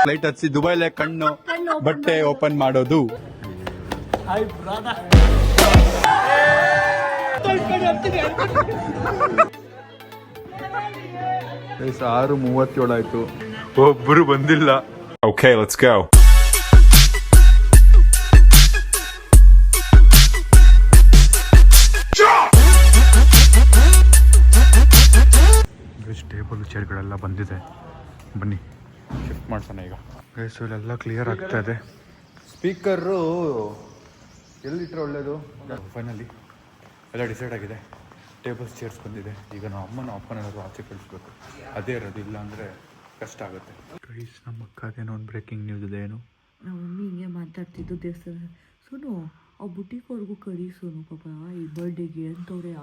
Flight ಹಚ್ಚಿ ದುಬೈಲೆ ಕಣ್ಣು ಬಟ್ಟೆ ಓಪನ್ ಮಾಡೋದು. ಗೈಸ್ 6:37 ಆಯ್ತು, ಒಬ್ರು ಬಂದಿಲ್ಲ. Okay, let's go. ಟೇಬಲ್ ಚೇರ್ಗಳೆಲ್ಲ ಬಂದಿದೆ, ಬನ್ನಿ ಶಿಫ್ಟ್ ಮಾಡ್ಸೋಣ ಈಗ. ಗೈಸ್ ಇಲ್ಲೆಲ್ಲ ಕ್ಲಿಯರ್ ಆಗ್ತಾ ಇದೆ. ಸ್ಪೀಕರು ಎಲ್ಲಿಟ್ರೆ ಒಳ್ಳೇದು? ಫೈನಲಿ ಎಲ್ಲ ಡಿಸೈಡ್ ಆಗಿದೆ. ಟೇಬಲ್ಸ್ ಚೇರ್ಸ್ ಬಂದಿದೆ. ಈಗ ನಾವು ಅಪ್ಪನಾದ್ರು ಆಚೆ ಕಳಿಸ್ಬೇಕು, ಅದೇ ಇರೋದು, ಇಲ್ಲ ಅಂದರೆ ಕಷ್ಟ ಆಗುತ್ತೆ. ಗೈಸ್ ನಮ್ಮ ಅಕ್ಕದೇನೋ ಒಂದು ಬ್ರೇಕಿಂಗ್ ನ್ಯೂಸ್ ಇದೆ. ಏನು ನಮ್ಮ ಮಮ್ಮಿ ಹಿಂಗೆ ಮಾತಾಡ್ತಿದ್ದು ದೇವಸ್ಥಾನ. ಸೋನು ಆ ಬುಟಿಕ್ವರೆಗೂ ಕಡಿ ಸೋನು ಪಾಪ ಈ ಬರ್ಡೇಗೆ ಅಂತವ್ರೆ.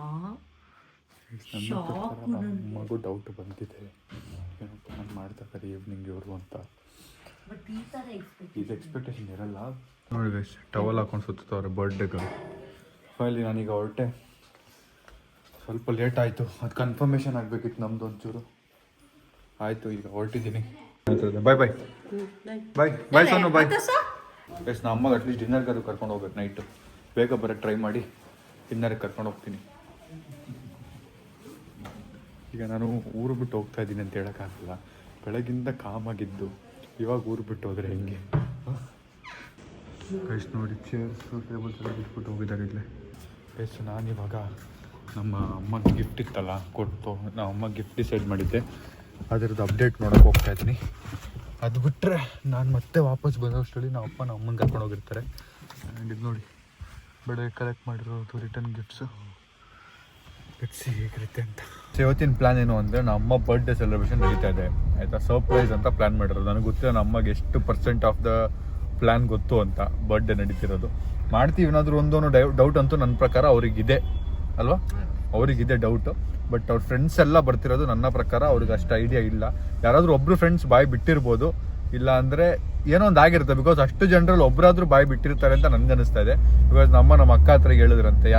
ಮಗು ಡೌಟ್ ಬಂದಿದೆ, ಏನಪ್ಪ ನಾನು ಮಾಡ್ತಾರೆ ಈವ್ನಿಂಗ್ ಇವರು ಅಂತ. ಇದು ಎಕ್ಸ್ಪೆಕ್ಟೇಷನ್ ಇರಲ್ಲ. ನೋಡಿ ಗೈಸ್ ಟವಲ್ ಹಾಕೊಂಡು ಸುತ್ತವ್ರೆ ಬರ್ಡೇಗೆ. ಫೈನಲಿ ನಾನೀಗ ಹೊರಟೆ. ಸ್ವಲ್ಪ ಲೇಟ್ ಆಯಿತು, ಅದು ಕನ್ಫರ್ಮೇಷನ್ ಆಗಬೇಕಿತ್ತು ನಮ್ಮದು ಒಂಚೂರು. ಆಯಿತು, ಈಗ ಹೊರಟಿದ್ದೀನಿ. ಬಾಯ್ ಬಾಯ್ ಬಾಯ್ ಬಾಯ್ ಸೋನು ಬಾಯ್. ಎಸ್ ನಮ್ಮ ಅಮ್ಮಗೆ ಅಟ್ಲೀಸ್ಟ್ ಡಿನ್ನರ್ಗಾದ್ರು ಕರ್ಕೊಂಡು ಹೋಗ್ಬೇಕು. ನೈಟು ಬೇಗ ಬರೋಕ್ಕೆ ಟ್ರೈ ಮಾಡಿ ಡಿನ್ನರ್ಗೆ ಕರ್ಕೊಂಡು ಹೋಗ್ತೀನಿ. ಈಗ ನಾನು ಊರು ಬಿಟ್ಟು ಹೋಗ್ತಾ ಇದ್ದೀನಿ ಅಂತ ಹೇಳೋಕ್ಕಾಗಲ್ಲ. ಬೆಳಗಿಂದ ಕಾಮಾಗಿದ್ದು ಇವಾಗ ಊರು ಬಿಟ್ಟು ಹೋದರೆ ಹೆಂಗೆ? ಗೈಸ್ ನೋಡಿ ಚೇರ್ಸು ಟೇಬಲ್ಸ್ ಎಲ್ಲ ಬಿಟ್ಬಿಟ್ಟು ಹೋಗಿದ್ದಾರೆ ಇಲ್ಲೇ. ಗೈಸ್ ನಾನಿವಾಗ ನಮ್ಮ ಅಮ್ಮಗೆ ಗಿಫ್ಟ್ ಇತ್ತಲ್ಲ ಕೊಟ್ಟು, ನಾವು ಅಮ್ಮಗೆ ಗಿಫ್ಟ್ ಡಿಸೈಡ್ ಮಾಡಿದ್ದೆ, ಅದರದ್ದು ಅಪ್ಡೇಟ್ ನೋಡೋಕೆ ಹೋಗ್ತಾ ಇದ್ದೀನಿ. ಅದು ಬಿಟ್ಟರೆ ನಾನು ಮತ್ತೆ ವಾಪಸ್ ಬರೋಷ್ಟರಲ್ಲಿ ನಮ್ಮ ಅಪ್ಪ ನಮ್ಮ ಅಮ್ಮನ ಕರ್ಕೊಂಡು ಹೋಗಿರ್ತಾರೆ. ಆ್ಯಂಡ್ ಇದು ನೋಡಿ ಬೆಳಗ್ಗೆ ಕಲೆಕ್ಟ್ ಮಾಡಿರೋದು ರಿಟರ್ನ್ ಗಿಫ್ಟ್ಸು. ಲೆಟ್ಸ್ ಹೇಗಿರುತ್ತೆ ಅಂತ. ಇವತ್ತಿನ ಪ್ಲ್ಯಾನ್ ಏನು ಅಂದರೆ ನಮ್ಮ ಅಮ್ಮ ಬರ್ಡೇ ಸೆಲೆಬ್ರೇಷನ್ ನಡೀತಾ ಇದೆ ಆಯಿತಾ. ಸರ್ಪ್ರೈಸ್ ಅಂತ ಪ್ಲ್ಯಾನ್ ಮಾಡಿರೋದು. ನನಗೆ ಗೊತ್ತಿಲ್ಲ ನಮ್ಮ ಅಮ್ಮಗೆ ಎಷ್ಟು % ಆಫ್ ದ ಪ್ಲ್ಯಾನ್ ಗೊತ್ತು ಅಂತ. ಬರ್ಡೇ ನಡೀತಿರೋದು ಮಾಡ್ತೀವಿ ಏನಾದರೂ ಒಂದೊಂದು ಡೌಟ್ ಅಂತೂ ನನ್ನ ಪ್ರಕಾರ ಅವರಿಗಿದೆ ಅಲ್ವಾ, ಅವರಿಗಿದೆ ಡೌಟು. ಬಟ್ ಅವ್ರ ಫ್ರೆಂಡ್ಸ್ ಎಲ್ಲ ಬರ್ತಿರೋದು ನನ್ನ ಪ್ರಕಾರ ಅವ್ರಿಗೆ ಅಷ್ಟು ಐಡಿಯಾ ಇಲ್ಲ. ಯಾರಾದರೂ ಒಬ್ಬರು ಫ್ರೆಂಡ್ಸ್ ಬಾಯ್ ಬಿಟ್ಟಿರ್ಬೋದು, ಇಲ್ಲ ಅಂದರೆ ಏನೋ ಒಂದು ಆಗಿರುತ್ತೆ. ಬಿಕಾಸ್ ಅಷ್ಟು ಜನರಲ್ಲಿ ಒಬ್ಬರಾದ್ರೂ ಬಾಯ್ ಬಿಟ್ಟಿರ್ತಾರೆ ಅಂತ ನನಗೆ ಅನಿಸ್ತಾ ಇದೆ. ಬಿಕಾಸ್ ನಮ್ಮ ಅಕ್ಕ ಹತ್ರ ಹೇಳಿದ್ರಂತೆ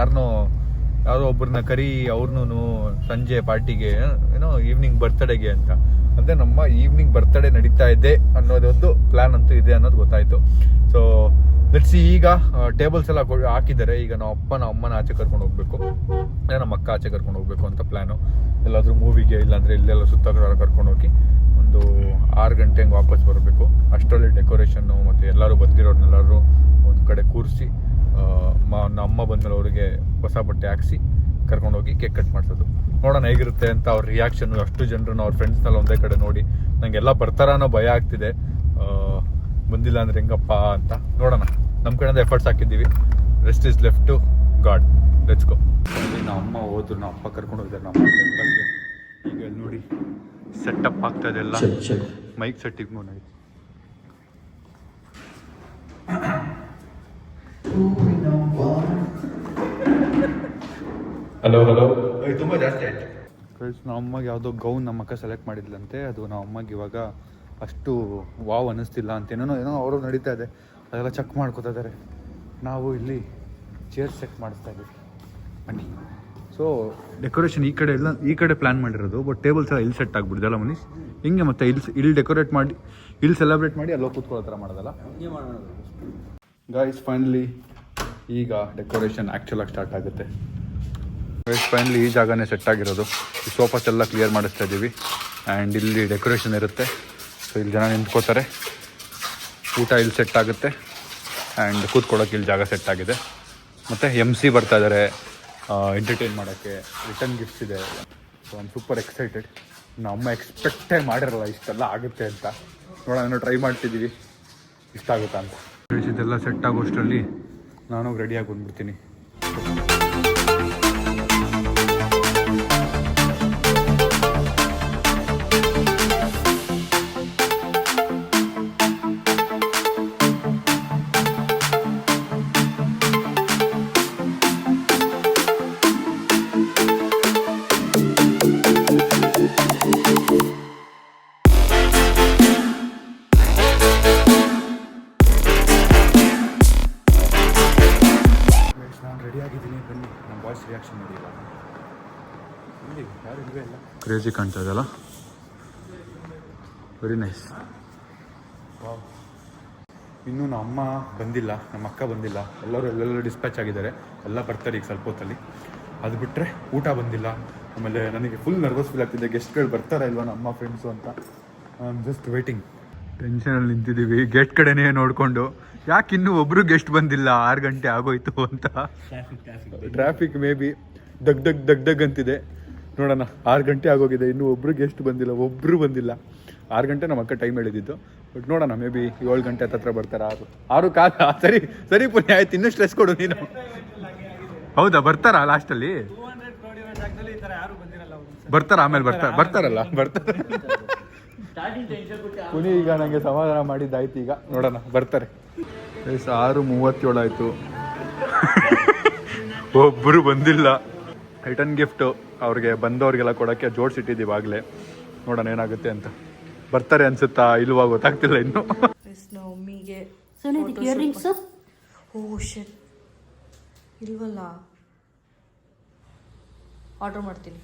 ಯಾರೋ ಒಬ್ಬರನ್ನ ಕರಿ, ಅವ್ರನ್ನೂ ಸಂಜೆ ಪಾರ್ಟಿಗೆ ಏನೋ ಈವ್ನಿಂಗ್ ಬರ್ತಡೇಗೆ ಅಂತ. ಅಂದರೆ ನಮ್ಮ ಈವ್ನಿಂಗ್ ಬರ್ತಡೇ ನಡೀತಾ ಇದೆ ಅನ್ನೋದೊಂದು ಪ್ಲ್ಯಾನ್ ಅಂತೂ ಇದೆ ಅನ್ನೋದು ಗೊತ್ತಾಯಿತು. ಸೊ ಲೆಟ್ಸ್ ಈಗ ಟೇಬಲ್ಸ್ ಎಲ್ಲ ಹಾಕಿದ್ದಾರೆ. ಈಗ ನಾವು ಅಮ್ಮನ ಆಚೆ ಕರ್ಕೊಂಡು ಹೋಗ್ಬೇಕು, ನಮ್ಮ ಅಕ್ಕ ಆಚೆ ಕರ್ಕೊಂಡು ಹೋಗ್ಬೇಕು ಅಂತ ಪ್ಲ್ಯಾನು. ಎಲ್ಲಾದರೂ ಮೂವಿಗೆ, ಇಲ್ಲಾಂದರೆ ಇಲ್ಲೆಲ್ಲ ಸುತ್ತಾಗ ಕರ್ಕೊಂಡು ಹೋಗಿ ಒಂದು 6 ಗಂಟೆ ಹಂಗೆ ವಾಪಸ್ ಬರಬೇಕು. ಅಷ್ಟರಲ್ಲಿ ಡೆಕೋರೇಷನ್ನು ಮತ್ತು ಎಲ್ಲರೂ ಬಂದಿರೋರ್ನೆಲ್ಲರೂ ಒಂದು ಕಡೆ ಕೂರಿಸಿ ನಮ್ಮ ಬಂದಮೇಲೆ ಅವರಿಗೆ ಹೊಸ ಬಟ್ಟೆ ಹಾಕಿಸಿ ಕರ್ಕೊಂಡೋಗಿ ಕೇಕ್ ಕಟ್ ಮಾಡಿಸೋದು. ನೋಡೋಣ ಹೇಗಿರುತ್ತೆ ಅಂತ. ಅವ್ರ ರಿಯಾಕ್ಷನ್ನು, ಅಷ್ಟು ಜನರನ್ನು ಅವ್ರ ಫ್ರೆಂಡ್ಸ್ನೆಲ್ಲ ಒಂದೇ ಕಡೆ ನೋಡಿ ನನಗೆಲ್ಲ ಬರ್ತಾರ ಅನ್ನೋ ಭಯ ಆಗ್ತಿದೆ. ಬಂದಿಲ್ಲ ಅಂದರೆ ಹೆಂಗಪ್ಪ ಅಂತ ನೋಡೋಣ. ನಮ್ಮ ಕಡೆಯಿಂದ ಎಫರ್ಟ್ಸ್ ಹಾಕಿದ್ದೀವಿ. Rest is left to God. Let's go. ನಮ್ಮ ಅಮ್ಮ ಹೋದ್ರು, ನಮ್ಮ ಅಪ್ಪ ಕರ್ಕೊಂಡು ಹೋಗಿದ್ದಾರೆ ನಮ್ಮ ಟೆಂಪಲ್ಗೆ. ಈಗ ನೋಡಿ ಸೆಟಪ್ ಆಗ್ತಾ ಇದೆ ಎಲ್ಲ. ಮೈಕ್ ಸೆಟ್ಟಿಗೆ ನೋಡಿ. ಹಲೋ ತುಂಬ ಜಾಸ್ತಿ ಆಯ್ತು. ನಮ್ಮ ಅಮ್ಮಗೆ ಯಾವುದೋ ಗೌನ್ ನಮ್ಮ ಅಕ್ಕ ಸೆಲೆಕ್ಟ್ ಮಾಡಿದ್ಲಂತೆ. ಅದು ನಮ್ಮ ಅಮ್ಮಗೆ ಇವಾಗ ಅಷ್ಟು ವಾವ್ ಅನ್ನಿಸ್ತಿಲ್ಲ ಅಂತ ಏನೋ ಅವರು ನಡೀತಾ ಇದೆ. ಅದೆಲ್ಲ ಚೆಕ್ ಮಾಡ್ಕೋತಾ ಇದ್ದಾರೆ. ನಾವು ಇಲ್ಲಿ ಚೇರ್ ಸೆಟ್ ಮಾಡಿಸ್ತಾ ಇದ್ದೀವಿ ಬನ್ನಿ. ಸೊ ಡೆಕೋರೇಷನ್ ಈ ಕಡೆ ಪ್ಲ್ಯಾನ್ ಮಾಡಿರೋದು. ಬಟ್ ಟೇಬಲ್ಸ್ ಎಲ್ಲ ಇಲ್ಲಿ ಸೆಟ್ ಆಗಿಬಿಡ್ದಲ್ಲ ಮನೀಶ್, ಹಿಂಗೆ ಮತ್ತೆ ಇಲ್ಲಿ ಡೆಕೋರೇಟ್ ಮಾಡಿ, ಇಲ್ಲಿ ಸೆಲೆಬ್ರೇಟ್ ಮಾಡಿ ಅಲ್ಲೋ ಕೂತ್ಕೊಳ್ಳೋ ಥರ ಮಾಡೋದಲ್ಲ. ಗೈಸ್ ಫೈನಲಿ ಈಗ ಡೆಕೋರೇಷನ್ ಆ್ಯಕ್ಚುಲಾಗಿ ಸ್ಟಾರ್ಟ್ ಆಗುತ್ತೆ. ಗೈಸ್ ಫೈನಲಿ ಈ ಜಾಗನೇ ಸೆಟ್ ಆಗಿರೋದು. ಈ ಸೋಫಾಸ್ ಎಲ್ಲ ಕ್ಲಿಯರ್ ಮಾಡಿಸ್ತಾ ಇದ್ದೀವಿ. ಆ್ಯಂಡ್ ಇಲ್ಲಿ ಡೆಕೋರೇಷನ್ ಇರುತ್ತೆ. ಸೊ ಇಲ್ಲಿ ಜನ ನಿಂತ್ಕೋತಾರೆ, ಊಟ ಇಲ್ಲಿ ಸೆಟ್ ಆಗುತ್ತೆ. ಆ್ಯಂಡ್ ಕೂತ್ಕೊಳ್ಳೋಕೆ ಇಲ್ಲಿ ಜಾಗ ಸೆಟ್ ಆಗಿದೆ. ಮತ್ತು MC ಬರ್ತಾ ಇದ್ದಾರೆ ಎಂಟರ್ಟೈನ್ ಮಾಡೋಕ್ಕೆ. ರಿಟರ್ನ್ ಗಿಫ್ಟ್ಸ್ ಇದೆ. So I am super excited. ನಮ್ಮ ಎಕ್ಸ್ಪೆಕ್ಟೇ ಮಾಡಿರಲ್ಲ ಇಷ್ಟೆಲ್ಲ ಆಗುತ್ತೆ ಅಂತ. ನೋಡೋಣ, ಟ್ರೈ ಮಾಡ್ತಿದ್ದೀವಿ ಇಷ್ಟ ಆಗುತ್ತಾ ಅಂತ. ಇದೆಲ್ಲ ಸೆಟ್ ಆಗೋಷ್ಟರಲ್ಲಿ ನಾನು ರೆಡಿಯಾಗಿ ಬಂದ್ಬಿಡ್ತೀನಿ. ರಿಯಾಕ್ಷನ್ ನೋಡಿ. ಯಾರು ಇಲ್ವೇ ಇಲ್ಲ. ಕ್ರೇಜಿ ಕಾಣ್ತಾ ಇದೆಯಲ್ಲ, ವೆರಿ ನೈಸ್. ಇನ್ನೂ ನಮ್ಮ ಅಮ್ಮ ಬಂದಿಲ್ಲ, ನಮ್ಮ ಅಕ್ಕ ಬಂದಿಲ್ಲ, ಎಲ್ಲರೂ ಡಿಸ್ಪ್ಯಾಚ್ ಆಗಿದ್ದಾರೆ. ಎಲ್ಲ ಬರ್ತಾರೆ ಈಗ ಸ್ವಲ್ಪ ಹೊತ್ತಲ್ಲಿ. ಅದು ಬಿಟ್ಟರೆ ಊಟ ಬಂದಿಲ್ಲ. ಆಮೇಲೆ ನನಗೆ ಫುಲ್ ನರ್ವಸ್ ಫೀಲ್ ಆಗ್ತಿದೆ, ಗೆಸ್ಟ್ಗಳು ಬರ್ತಾರಾ ಇಲ್ವಾ ನಮ್ಮ ಫ್ರೆಂಡ್ಸು ಅಂತ. I am just waiting. ಟೆನ್ಷನಲ್ಲಿ ನಿಂತಿದ್ದೀವಿ ಗೇಟ್ ಕಡೆನೇ ನೋಡಿಕೊಂಡು. ಯಾಕೆ ಇನ್ನೂ ಒಬ್ಬರು ಗೆಸ್ಟ್ ಬಂದಿಲ್ಲ, 6 ಗಂಟೆ ಆಗೋಯ್ತು ಅಂತ. ಟ್ರಾಫಿಕ್ ಮೇ ಬಿ ದಗ್ ಅಂತಿದೆ. ನೋಡೋಣ, 6 ಗಂಟೆ ಆಗೋಗಿದೆ, ಇನ್ನೂ ಒಬ್ಬರು ಗೆಸ್ಟ್ ಬಂದಿಲ್ಲ, ಒಬ್ಬರು ಬಂದಿಲ್ಲ. 6 ಗಂಟೆ ನಮ್ಮ ಅಕ್ಕ ಟೈಮ್ ಹೇಳಿದ್ದು. ಬಟ್ ನೋಡೋಣ, ಮೇ ಬಿ 7 ಗಂಟೆ ಹತ್ರ ಬರ್ತಾರೆ. 6 ಕಾಲ ಸರಿ ಪುಣ್ಯ ಆಯ್ತು, ಇನ್ನೂ ಸ್ಟ್ರೆಸ್ ಕೊಡು ನೀನು. ಹೌದಾ, ಬರ್ತಾರಾ ಲಾಸ್ಟಲ್ಲಿ? ಬರ್ತಾರ, ಆಮೇಲೆ ಬರ್ತಾರಲ್ಲ. ಪುನಿ ಈಗ ನನಗೆ ಸಮಾಧಾನ ಮಾಡಿದ್ದಾಯ್ತು. ಈಗ ನೋಡೋಣ, ಬರ್ತಾರೆ. 6:37 ಆಯಿತು, ಒಬ್ಬರು ಬಂದಿಲ್ಲ. ರಿಟರ್ನ್ ಗಿಫ್ಟು ಅವ್ರಿಗೆ ಬಂದವ್ರಿಗೆಲ್ಲ ಕೊಡೋಕ್ಕೆ ಜೋಡಿಸಿಟ್ಟಿದ್ದೀವಿ ಆಗಲೇ. ನೋಡೋಣ ಏನಾಗುತ್ತೆ ಅಂತ. ಬರ್ತಾರೆ ಅನ್ಸುತ್ತಾ ಇಲ್ವಾ ಗೊತ್ತಾಗ್ತಿಲ್ಲ ಇನ್ನು. ಮಮ್ಮಿಗೆ ಇಲ್ವಲ್ಲ, ಆರ್ಡರ್ ಮಾಡ್ತೀನಿ.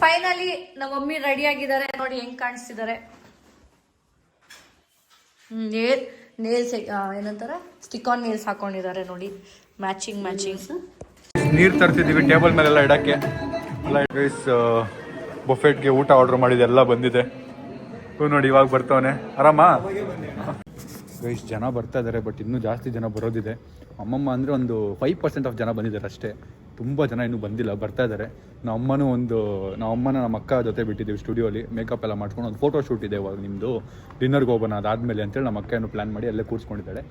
ಫೈನಲಿ ನಮ್ಮ ಮಮ್ಮಿ ರೆಡಿ ಆಗಿದ್ದಾರೆ. ನೋಡಿ ಹೆಂಗ್ ಕಾಣಿಸ್ತಿದ್ದಾರೆ. ನೇಲ್ಸ್ ಏನಂತಾರೆ, ಸ್ಟಿಕ್ ಆನ್ ನೇಲ್ಸ್ ಹಾಕೊಂಡಿದ್ದಾರೆ ನೋಡಿ, ಮ್ಯಾಚಿಂಗ್. ನೀರು ತರ್ತಿದ್ದೀವಿ ಟೇಬಲ್ ಮೇಲೆಲ್ಲ ಇಡಕ್ಕೆ. ಬೊಫೆಟ್ಗೆ ಊಟ ಆರ್ಡರ್ ಮಾಡಿದೆ, ಎಲ್ಲ ಬಂದಿದೆ. ನೋಡಿ ಇವಾಗ ಬರ್ತಾವನೆ. ಆರಾಮಾ ಗೈಸ್? ಜನ ಬರ್ತಾ ಇದ್ದಾರೆ, ಬಟ್ ಇನ್ನೂ ಜಾಸ್ತಿ ಜನ ಬರೋದಿದೆ. ಅಮ್ಮಮ್ಮ ಅಂದರೆ ಒಂದು 5% ಆಫ್ ಜನ ಬಂದಿದ್ದಾರೆ ಅಷ್ಟೇ. ತುಂಬ ಜನ ಇನ್ನೂ ಬಂದಿಲ್ಲ, ಬರ್ತಾ ಇದ್ದಾರೆ. ನಮ್ಮಮ್ಮನ ನಮ್ಮ ಅಕ್ಕ ಜೊತೆ ಬಿಟ್ಟಿದ್ದೀವಿ ಸ್ಟುಡಿಯೋಲಿ. ಮೇಕಪ್ ಎಲ್ಲ ಮಾಡ್ಕೊಂಡು ಒಂದು ಫೋಟೋ ಶೂಟ್ ಇದೆ ಇವಾಗ ನಿಮ್ಮದು, ಡಿನ್ನರ್ಗೆ ಹೋಗೋಣ ಅದಾದಮೇಲೆ ಅಂತೇಳಿ ನಮ್ಮ ಅಕ್ಕ ಏನು ಪ್ಲ್ಯಾನ್ ಮಾಡಿ ಅಲ್ಲೇ ಕೂರಿಸ್ಕೊಂಡಿದ್ದಾಳೆ.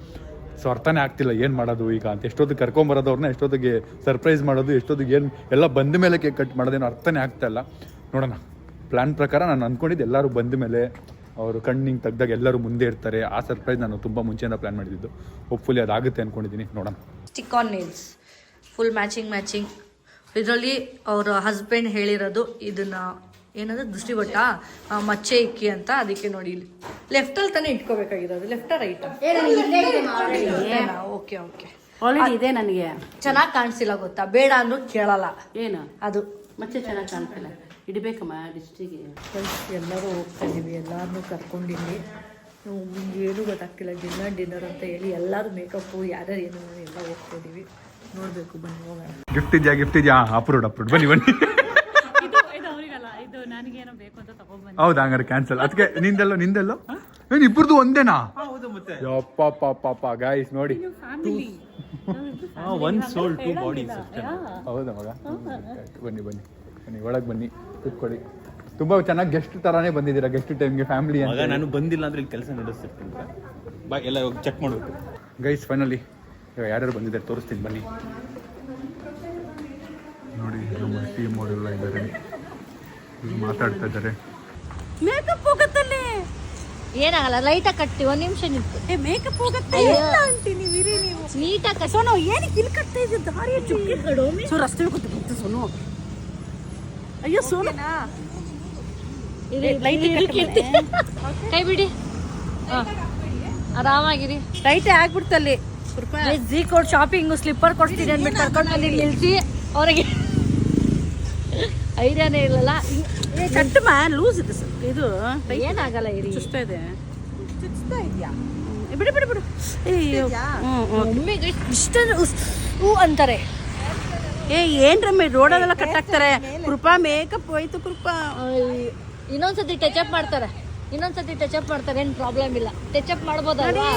ಸೊ ಅರ್ಥನೇ ಆಗ್ತಿಲ್ಲ ಏನು ಮಾಡೋದು ಈಗ ಅಂತ. ಎಷ್ಟೊತ್ತಿಗೆ ಕರ್ಕೊಂಬರೋದವ್ರನ್ನ, ಎಷ್ಟೊತ್ತಿಗೆ ಸರ್ಪ್ರೈಸ್ ಮಾಡೋದು, ಎಷ್ಟೊತ್ತಿಗೆ ಏನು ಎಲ್ಲ ಬಂದ ಮೇಲೆ ಕೇಕ್ ಕಟ್ ಮಾಡೋದೇನು ಅರ್ಥನೇ ಆಗ್ತಾಯಿಲ್ಲ. ನೋಡೋಣ, ಪ್ಲ್ಯಾನ್ ಪ್ರಕಾರ ನಾನು ಅಂದ್ಕೊಂಡಿದ್ದು ಎಲ್ಲರೂ ಬಂದ ಮೇಲೆ ಅವರು ಕಣ್ಣಿಂಗ್ ತೆಗ್ದಾಗ ಎಲ್ಲರೂ ಮುಂದೆ ಇರ್ತಾರೆ. ಆ ಸರ್ಪ್ರೈಸ್ ನಾನು ತುಂಬ ಮುಂಚೆಯಿಂದ ಪ್ಲ್ಯಾನ್ ಮಾಡಿದ್ದು. ಹೋಪ್ಫುಲಿ ಅದಾಗುತ್ತೆ ಅಂದ್ಕೊಂಡಿದ್ದೀನಿ. ನೋಡೋಣ. Stick on nails full matching. ಇದರಲ್ಲಿ ಅವರ ಹಸ್ಬೆಂಡ್ ಹೇಳಿರೋದು ಇದನ್ನ ಏನಂದ್ರೆ ದೃಷ್ಟಿಬಟ್ಟ ಮಚ್ಚೆ ಇಕ್ಕಿ ಅಂತ. ಅದಕ್ಕೆ ನೋಡಿ ಇಲ್ಲಿ ಲೆಫ್ಟಲ್ಲಿ ತಾನೇ ಇಟ್ಕೋಬೇಕಾಗಿರೋದು, ಲೆಫ್ಟ ರೈಟ್? ಓಕೆ ಆಲ್ರೆಡಿ ಇದೆ ನನಗೆ. ಚೆನ್ನಾಗಿ ಕಾಣಿಸಿಲ್ಲ ಗೊತ್ತಾ, ಬೇಡ ಅಂದ್ರೂ ಕೇಳಲ್ಲ. ಏನು ಅದು ಮತ್ತೆ ಚೆನ್ನಾಗಿ ಕಾಣ್ತಿಲ್ಲ, ಇಡಬೇಕಮ್ಮ ಡಿಸ್ಟಿಗೆ. ಎಲ್ಲರೂ ಹೋಗ್ತಾ ಇದೀವಿ, ಎಲ್ಲಾರನ್ನೂ ಕರ್ಕೊಂಡಿಲ್ಲಿ. ಏನೂ ಗೊತ್ತಾಗ್ತಿಲ್ಲ, ಡಿನ್ನರ್ ಅಂತ ಹೇಳಿ ಎಲ್ಲರೂ ಮೇಕಪ್ಪು ಯಾರ್ಯಾರು ಏನು ಎಲ್ಲ ಹೋಗ್ತಾ ಇದೀವಿ. ನೋಡ್ಬೇಕು, ಬನ್ನಿ ಹೋಗೋಣ. ಗಿಫ್ಟ್ ಇದೆಯಾ? ಅಪ್ರೂವ್ಡ್ ಬನ್ನಿ. ಹೌದಾ, ಹಂಗಾರೆ ಕ್ಯಾನ್ಸಲ್. ಅದಕ್ಕೆ ನಿಂದೆಲ್ಲೋ ಏನು ಇಬ್ಬರದು ಒಂದೇನಾ? ಯಪ್ಪ ಗೈಸ್ ನೋಡಿ, ಹೌದಾ ಮಗ? ಬನ್ನಿ ಒಳಗೆ ಬನ್ನಿ, ಕೂತ್ಕೊಳ್ಳಿ. ತುಂಬಾ ಚೆನ್ನಾಗಿ ಗೆಸ್ಟ್ ತರಾನೇ ಬಂದಿದ್ದೀರಾ. ಗೆಸ್ಟ್ ಟೈಮ್ಗೆ ಫ್ಯಾಮಿಲಿ ಅಂತ. ನಾನು ಬಂದಿಲ್ಲ ಅಂದ್ರೆ ಕೆಲಸ ನಡೆಸ್ತಿರ್ತೀನಿ. ಬಾ, ಎಲ್ಲ ಚೆಕ್ ಮಾಡಬೇಕು. ಗೈಸ್ ಫೈನಲಿ ಇವಾಗ ಯಾರ್ಯಾರು ಬಂದಿದ್ದಾರೆ ತೋರಿಸ್ತೀನಿ ಬನ್ನಿ. ನೋಡಿ, ನಮ್ಮ ಟೀಮ್ ಅವರೆಲ್ಲ ಇದ್ದಾರೆ, ಮಾತಾಡ್ತಾ ಇದ್ದಾರೆ. ಮೇಕಪ್ ಹೋಗತ್ತಲ್ಲಿ ಏನಾಗಲ್ಲ, ಲೈಟಾಗಿ ಕಟ್ಟಿ. 1 ನಿಮಿಷ ನಿಂತು. ಮೇಕಪ್ ಹೋಗತ್ತೆ ಅಂತೀನಿ. ನೀವು ನೀಟಾಗಿ ಸೋನು ಏನಕ್ಕೆ ಇಲ್ಲಿ ಕಟ್ತಾ ಇದ್ದೆ? ದಾರಿಯ ಚುಕ್ಕಿ ಕಡೋ ಸೊ ರಸ್ತೆ ಗೊತ್ತು ಸೋನು. ಅಯ್ಯೋ ಸೋನು, ಕೈ ಬಿಡಿ, ಆರಾಮಾಗಿರಿ. ರೈಟ್ ಆಗ್ಬಿಡ್ತಲ್ಲಿ. ಜಿ ಕೋಡ್ ಶಾಪಿಂಗ್ ಸ್ಲಿಪ್ಪರ್ ಕೊಡ್ತೀನಿ ಅಂದ್ಬಿಟ್ಟು ಕರ್ಕೊಂಡು ಬಂದು ನಿಲ್ಸಿ ಅವ್ರಿಗೆ ಐಡಿಯಾನೇ ಇರಲ್ಲ. ಕಟ್ಟು ಲೂಸ್ ಇದೆ ಸರ್, ಇದು ಏನಾಗಲ್ಲ, ಇರಿ. ಚುಸ್ತಾ ಇದೆ, ಚುಚ್ತಾ ಇದೆಯಾ? ಬಿಡು. ಒಮ್ಮೆಗೆ ಇಷ್ಟೊಂದು ಹೂ ಅಂತಾರೆ. ಏನ್ರಮ್ಮ ರೋಡಲ್ಲೆಲ್ಲ ಕಟ್ಟಾಕ್ತಾರೆ. ಕೃಪಾ ಮೇಕಪ್ ಹೋಯ್ತು. ಕೃಪಾ ಇನ್ನೊಂದ್ಸತಿ ಟಚ್ ಮಾಡ್ತಾರೆ, ಏನು ಪ್ರಾಬ್ಲಮ್ ಇಲ್ಲ. ಟಚ್ ಮಾಡ್ಬೋದಲ್ವಾ?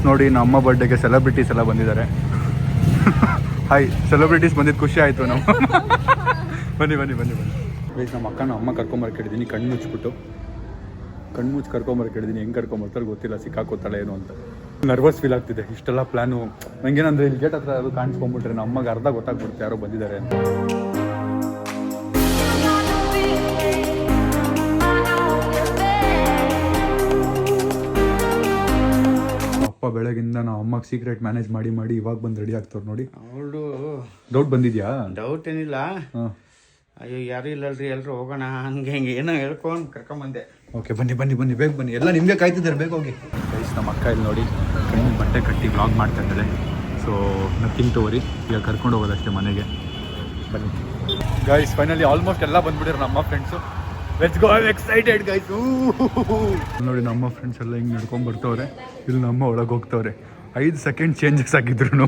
ನೋಡಿ, ನಮ್ಮ ಬರ್ಡೇಗೆ ಸೆಲೆಬ್ರಿಟೀಸ್ ಎಲ್ಲ ಬಂದಿದ್ದಾರೆ. ಹಾಯ್, ಸೆಲೆಬ್ರಿಟೀಸ್ ಬಂದಿದ್ದು ಖುಷಿ ಆಯಿತು. ಬನ್ನಿ. ಗೈಸ್, ನಮ್ಮ ಅಕ್ಕನ ಅಮ್ಮ ಕರ್ಕೊಂಬರ್ಕಿದ್ದೀನಿ, ಕಣ್ಣು ಮುಚ್ಚಿ ಕರ್ಕೊಂಬರ್ಕಿದ್ದೀನಿ. ಹೆಂಗೆ ಕರ್ಕೊಂಬರ್ತಾರೆ ಗೊತ್ತಿಲ್ಲ, ಸಿಕ್ಕಾಕೋತಾಳೆ ಏನು ಅಂತ. ನರ್ವಸ್ ಫೀಲ್ ಆಗ್ತಿದೆ. ಇಷ್ಟೆಲ್ಲ ಪ್ಲ್ಯಾನು ನಂಗೇನಂದ್ರೆ ಇಲ್ಲಿ ಗೇಟ್ ಹತ್ರ ಅದು ಕಾಣಿಸ್ಕೊಂಡ್ಬಿಟ್ರೆ ನಮ್ಮ ಅಮ್ಮಗೆ ಅರ್ಧ ಗೊತ್ತಾಗ್ಬಿಡುತ್ತೆ ಯಾರೋ ಬಂದಿದ್ದಾರೆ ಅಂತ. ಅಪ್ಪ ಬೆಳಗಿಂದ ನಾವು ಅಮ್ಮಗೆ ಸೀಕ್ರೆಟ್ ಮ್ಯಾನೇಜ್ ಮಾಡಿ ಇವಾಗ ಬಂದು ರೆಡಿ ಆಗ್ತವ್ರು ನೋಡಿ. ಅವಳು ಡೌಟ್ ಬಂದಿದ್ಯಾ? ಡೌಟ್ ಏನಿಲ್ಲ. ಅಯ್ಯೋ ಯಾರು ಇಲ್ಲಲ್ರಿ, ಎಲ್ಲರೂ ಹೋಗೋಣ ಹಂಗೆ ಏನೋ ಹೇಳ್ಕೊಂಡು ಕರ್ಕೊಂಬಂದೆ. ಓಕೆ, ಬನ್ನಿ ಬೇಗ ಬನ್ನಿ. ಎಲ್ಲ ನಿಮಗೆ ಕಾಯ್ತಿದ್ದಾರೆ, ಬೇಗ ಹೋಗಿ. ಗೈಸ್, ನಮ್ಮ ಅಕ್ಕ ಇಲ್ಲಿ ನೋಡಿ ಕಣ್ಣಿಗೆ ಬಟ್ಟೆ ಕಟ್ಟಿ ವ್ಲಾಗ್ ಮಾಡ್ತಾ ಇದ್ದಾರೆ. So nothing to worry. ಈಗ ಕರ್ಕೊಂಡು ಹೋಗೋದಷ್ಟೇ ಮನೆಗೆ. ಬನ್ನಿ ಗೈಸ್, ಫೈನಲಿ ಆಲ್ಮೋಸ್ಟ್ ಎಲ್ಲ ಬಂದ್ಬಿಟ್ಟಿರು ನಮ್ಮ friends. Let's go, I am excited guys. ನೋಡಿ ನಮ್ಮ ಫ್ರೆಂಡ್ಸ್ ಎಲ್ಲ ಹಿಂಗೆ ನಡ್ಕೊಂಡು ಬರ್ತಾವ್ರೆ. ಇಲ್ಲಿ ನಮ್ಮ ಒಳಗೆ ಹೋಗ್ತವ್ರೆ. 5 ಸೆಕೆಂಡ್ ಚೇಂಜಸ್ ಆಗಿದ್ರು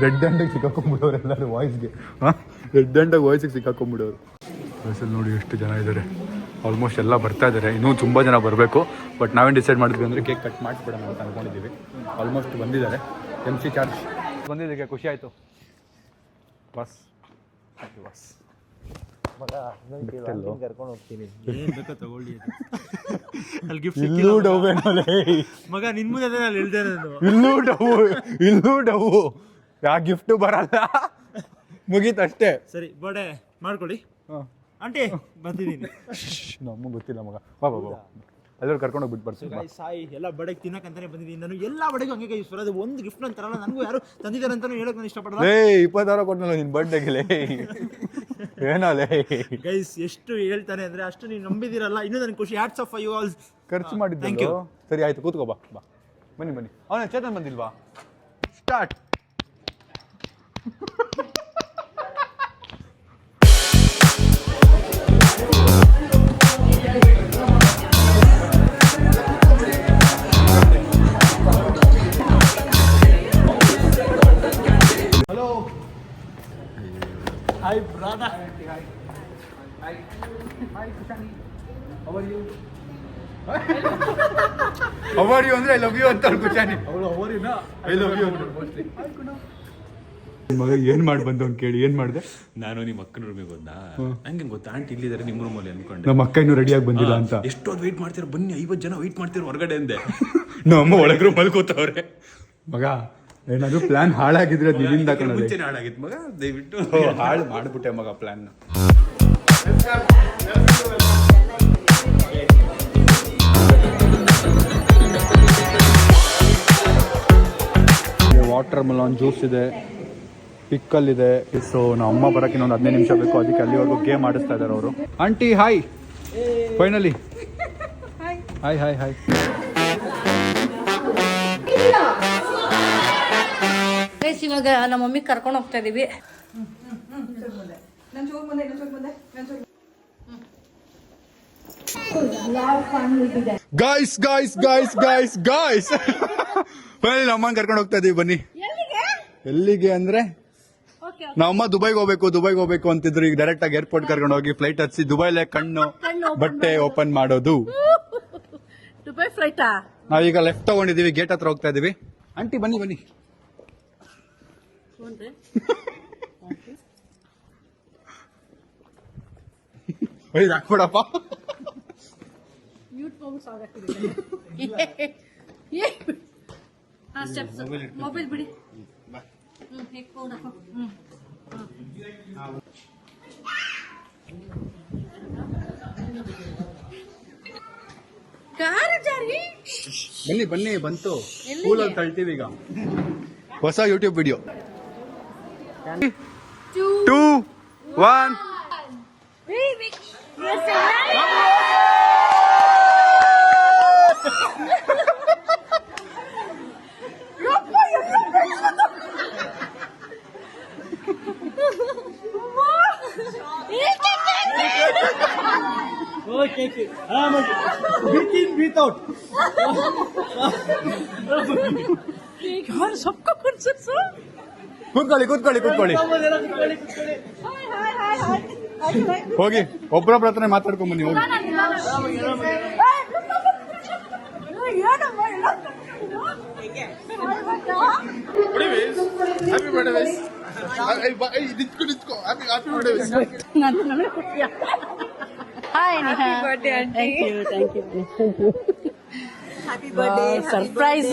ರೆಡ್ ಹ್ಯಾಂಡಿಗೆ ಸಿಕ್ಕಾಕೊಂಡ್ಬಿಡೋರು ಎಲ್ಲರೂ ವಾಯ್ಸ್ಗೆ. ರೆಡ್ ಹ್ಯಾಂಡಾಗಿ ವಾಯ್ಸಿಗೆ ಸಿಕ್ಕಾಕೊಂಡ್ಬಿಡೋರು. ಬಸ್ಸಲ್ಲಿ ನೋಡಿ ಎಷ್ಟು ಜನ ಇದ್ದಾರೆ. ಆಲ್ಮೋಸ್ಟ್ ಎಲ್ಲ ಬರ್ತಾ ಇದ್ದಾರೆ. ಇನ್ನೂ ತುಂಬ ಜನ ಬರಬೇಕು. ಬಟ್ ನಾವೇನು ಡಿಸೈಡ್ ಮಾಡಿದ್ವಿ ಅಂದರೆ ಕೇಕ್ ಕಟ್ ಮಾಡಿಸ್ಬಿಡೋಣ ಅಂತ ಅಂದ್ಕೊಂಡಿದ್ದೀವಿ. ಆಲ್ಮೋಸ್ಟ್ ಬಂದಿದ್ದಾರೆ. MC ಚಾರ್ಜ್ ಬಂದಿದ್ದಕ್ಕೆ ಖುಷಿ ಆಯಿತು. ಬಸ್ ಬಸ್ ಕರ್ಕೊಂಡು ಹೋಗ್ತೀನಿ ತಗೊಳ್ಳಿ ಇಲ್ಲೂ ಡೌ ಮಗ ನಿನ್ ಮುಂದೆ ನಾನು ಹೇಳ್ದೆ ನಾನು ಇಲ್ಲೂ ಡೌ ಯಾ ಗಿಫ್ಟು ಬರಲ್ಲ, ಮುಗೀತಷ್ಟೇ. ಸರಿ ಬರ್ಡೇ ಮಾಡ್ಕೊಳ್ಳಿ ಆಂಟಿ ಬಂದಿದ್ದೀನಿ. ನಮಗೆ ಗೊತ್ತಿಲ್ಲ ಮಗ. ಬಾ ಎಲ್ಲರೂ ಕರ್ಕೊಂಡು ಹೋಗ್ಬಿಟ್ಟು ಬರ್ತೀನಿ. ಸಾಯಿ ಎಲ್ಲ ಬಡಗೆ ತಿನ್ನಕಂತಾನೆ ಬಂದಿದ್ದೀನಿ ನಾನು. ಎಲ್ಲ ಬಡಗೂ ಹಂಗೆ ಕೈ ಅದು ಒಂದು ಗಿಫ್ಟ್ ಅಂತಾರಲ್ಲ, ನನಗೂ ಯಾರು ತಂದಿದ್ದಾರೆ ಅಂತಾನು ಹೇಳಕ್ ನಾನು ಇಷ್ಟಪಡಲ್ಲ. 20,000 ಕೊಟ್ಟನಲ್ಲ ನಿನ್ನ ಬರ್ಡೇಗೆ. ಏನಲ್ಲೇ ಗೈಸ್ ಎಷ್ಟು ಹೇಳ್ತಾನೆ ಅಂದ್ರೆ ಅಷ್ಟು ನೀವು ನಂಬಿದಿರಲ್ಲ. ಇನ್ನೂ ನನಗೆ ಖುಷಿ. Hats off you all. ಖರ್ಚು ಮಾಡಿದ್ದು. ಸರಿ ಆಯ್ತು, ಕೂತ್ಕೋ. ಬಾ ಬನ್ನಿ. ಅವನ ಚೇತನ್ ಬಂದಿಲ್ವಾ? Start. Hi brother. Hi Kushani. How are you? How are you ಅಂದ್ರೆ I love you ಅಂತ ಕುಶಾನಿ. ಅವಳು ಅವರಿನ I love you ಅಂತ ಮೋಸ್ಟ್ಲಿ. ಮಗ ಏನ್ ಮಾಡಿ ಬಂದು ಅಂತ ಕೇಳಿ ಏನ್ ಮಾಡಿದೆ? ನಾನು ನಿಮ್ಮ ಅಕ್ಕನ ರೂಮಿಗೆ ಹೋದ. ನಂಗೆ ಗೊತ್ತಾ ಆಂಟಿ ಇಲ್ಲಿದ್ದಾರೆ ನಿಮ್ಮ ರೂಮಲ್ಲಿ ಅನ್ಕೊಂಡೆ. ನಮ್ಮ ಅಕ್ಕ ಇನ್ನೂ ರೆಡಿಯಾಗಿ ಬಂದಿಲ್ಲ ಅಂತ. ಎಷ್ಟೊಂದು ವೆಯ್ಟ್ ಮಾಡ್ತೀರ, ಬನ್ನಿ 50 ಜನ ವೆಯ್ಟ್ ಮಾಡ್ತೀರ ಹೊರಗಡೆ ಅಂದೆ. ನಮ್ಮ ಅಮ್ಮ ಒಳಗರು ಮಲ್ಕೋತವ್ರೆ. ಮಗ ಏನಾದ್ರು ಪ್ಲಾನ್ ಹಾಳಾಗಿದ್ರೆ ನಿನ್ನಿಂದ ಮುಂಚೆನೆ ಹಾಳಾಗಿತ್ತು ಮಗ, ದಯವಿಟ್ಟು ಹಾಳು ಮಾಡ್ಬಿಟ್ಟೆ ಮಗ ಪ್ಲಾನ್. ವಾಟರ್ ಮೆಲಾನ್ ಜ್ಯೂಸ್ ಇದೆ, ಪಿಕ್ಕಲ್ ಇದೆ. ಸೊ ನಮ್ಮ ಅಮ್ಮ ಬರೋಕೆ ಇನ್ನೊಂದು 15 ನಿಮಿಷ ಬೇಕು. ಅದಕ್ಕೆ ಅಲ್ಲಿವರೆಗೂ ಗೇಮ್ ಆಡಿಸ್ತಾ ಇದ್ದಾರೆ ಅವರು. Aunty hi. Finally hi hi hi. Guys ಇವಾಗ ನಮ್ಮ ಮಮ್ಮಿ ಕರ್ಕೊಂಡು ಹೋಗ್ತಾ ಇದೀವಿ. ಗಾಯ್ಸ್ ಫೈನಲಿ ನಮ್ಮನ್ನ ಕರ್ಕೊಂಡು ಹೋಗ್ತಾ ಇದೀವಿ. ಬನ್ನಿ. ಎಲ್ಲಿಗೆ ಅಂದ್ರೆ ನಮ್ಮಮ್ಮ ದುಬೈಗೆ ಹೋಗ್ಬೇಕು ಅಂತಿದ್ರು. ಈಗ ಡೈರೆಕ್ಟ್ ಆಗಿ ಏರ್ಪೋರ್ಟ್ ಕರ್ಕೊಂಡು ಹೋಗಿ ಫ್ಲೈಟ್ ಹಚ್ಚಿ ದುಬೈಲೇ ಕಣ್ಣು ಬಟ್ಟೆ ಓಪನ್ ಮಾಡೋದು. ದುಬೈ ಫ್ಲೈಟಾ? ನಾವೀಗ ಲೆಫ್ಟ್ ತಗೊಂಡಿದೀವಿ, ಗೇಟ್ ಹತ್ರ ಹೋಗ್ತಾ ಇದೀವಿ. ಆಂಟಿ ಬನ್ನಿ. ಹಾಕ್ಬಿಡಪ್ಪ. ಮೊಬೈಲ್ ಬಿಡಿ. ಬನ್ನಿ ಬಂತು. ಸ್ಕೂಲಲ್ಲಿ ತಳ್ತೀವಿ ಈಗ. ಹೊಸ ಯೂಟ್ಯೂಬ್ ವಿಡಿಯೋ. 2, 1. Without. सबको ಕೂತ್ಕೊಳ್ಳಿ. ಹೋಗಿ ಒಬ್ಬರೊಬ್ಬರ ಹತ್ರ ಮಾತಾಡ್ಕೊಂಡ್ ಬನ್ನಿ. ಹೋಗಿ Hi, Neha. Happy birthday, auntie. Thank you. Happy birthday. Surprise.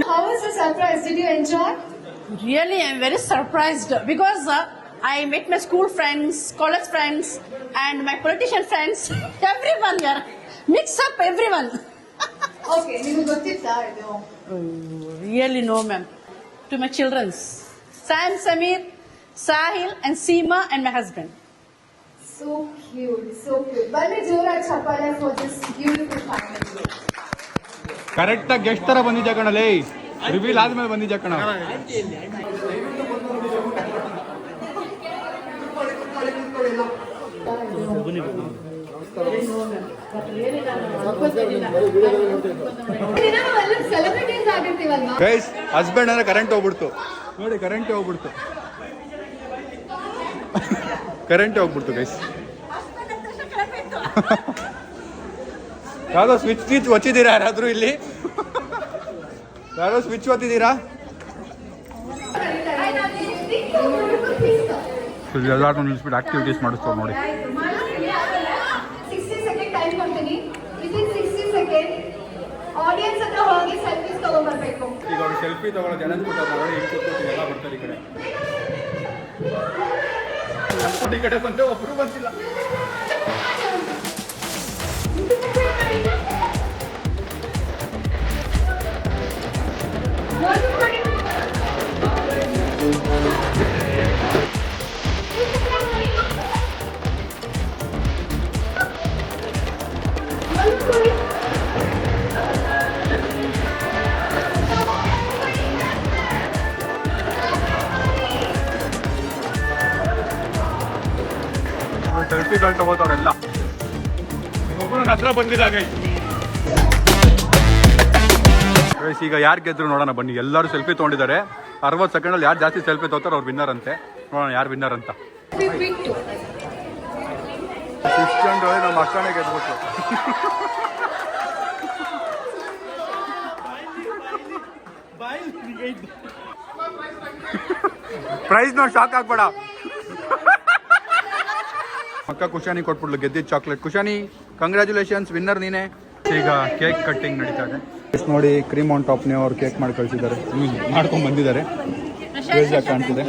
How was the surprise? Did you enjoy? Really, I'm very surprised because I met my school friends, college friends, and my politician friends. Everyone here. Mix up everyone. Okay, ನಿಮಗೆ ಗೊತ್ತಿತ್ತಾ ಇದು? Really no, ma'am. To my children's. Sam, Samir, Sahil, and Seema, and my husband. So cute. ಬನ್ನಿ ಜೋರಾಗಿ ಚಪ್ಪಾಳೆ for this beautiful family. Correct ಆಗಿ guest ತರ ಬಂದಿದ್ಯಾ ಕಣಲೇ. Reveal ಆದ್ಮೇಲೆ ಬಂದಿದ್ಯಾ ಕಣ. ಸೆಲೆಬ್ರಿಟೀಸ್ ಆಗಿರ್ತೀವಲ್ವಾ? ಗೈಸ್ ಹಸ್ಬೆಂಡ್ ಅಂದ್ರೆ ಕರೆಂಟ್ ಹೋಗ್ಬಿಡ್ತು ನೋಡಿ, ಕರೆಂಟ್ ಹೋಗ್ಬಿಡ್ತು ಗೈಸ್. ಯಾವುದೋ ಸ್ವಿಚ್ ಒತ್ತಿದ್ದೀರಾ ಯಾರಾದರೂ ಇಲ್ಲಿ? ಯಾರೋ ಸ್ವಿಚ್ ಒತ್ತಿದ್ದೀರಾ? ಎಲ್ಲರೂ ನಿಲ್ಲಿಸ್ಬಿಟ್ಟು ಆಕ್ಟಿವಿಟೀಸ್ ಮಾಡಿಸ್ತಾವೆ ನೋಡಿ. 60 ಸೆಕೆಂಡ್ ಟೈಮ್ ಕೊಡ್ತೀನಿ. ವಿದಿನ್ 60 ಸೆಕೆಂಡ್ ಆಡಿಯನ್ಸ್ ಹತ್ರ ಹೋಗಿ ಸೆಲ್ಫೀಸ್ ತಗೊಂಡ್ಬರ್ಬೇಕು. ಈಗ ಅವ್ರು ಸೆಲ್ಫಿ ತಗೊಳ್ಳೋ ಜನ ನೋಡಿ, ಎಲ್ಲ ಬರ್ತಾರೆ ಈ ಕಡೆ ಬಂದ್ರೆ ಒಬ್ರು ಬಂದಿಲ್ಲ. ಸೆಲ್ಫಿಗಳು ತಗೋತಾವ್ರೆಲ್ಲ. ಒಬ್ಬರು ಹತ್ರ ಬಂದಿದಾಗ ಈಗ ಯಾರು ಗೆದ್ರು ನೋಡೋಣ ಬನ್ನಿ. ಎಲ್ಲರೂ ಸೆಲ್ಫಿ ತೊಗೊಂಡಿದ್ದಾರೆ. 60 ಸೆಕೆಂಡಲ್ಲಿ ಯಾರು ಜಾಸ್ತಿ ಸೆಲ್ಫಿ ತಗೋತಾರೋ ಅವ್ರು ವಿನ್ನರ್ ಅಂತೆ. ನೋಡೋಣ ಯಾರು ವಿನ್ನರ್ ಅಂತ. 6 ನಮ್ಮ ಅಕ್ಕನೇ ಗೆದ್ಬಿಟ್ಟು. ಪ್ರೈಸ್ ನೋಡಿ ಶಾಕ್ ಆಗ್ಬೇಡ. ಅಕ್ಕ ಕುಶಾನಿ ಕೊಟ್ಬಿಡ್ಲು ಗೆದ್ದಿದ್ದು ಚಾಕ್ಲೇಟ್. ಕುಶಾನಿ ಕಂಗ್ರ್ಯಾಚುಲೇಷನ್ಸ್, ವಿನ್ನರ್ ನೀನೇ. ಈಗ ಕೇಕ್ ಕಟ್ಟಿಂಗ್ ನಡೀತಾ ಇದೆ ನೋಡಿ. ಕ್ರೀಮ್ ಆನ್ ಟಾಪ್ನೇ ಅವ್ರು ಕೇಕ್ ಮಾಡಿ ಕಳಿಸಿದ್ದಾರೆ, ಮಾಡ್ಕೊಂಡು ಬಂದಿದ್ದಾರೆ. ಕಾಣ್ತಿದೆ.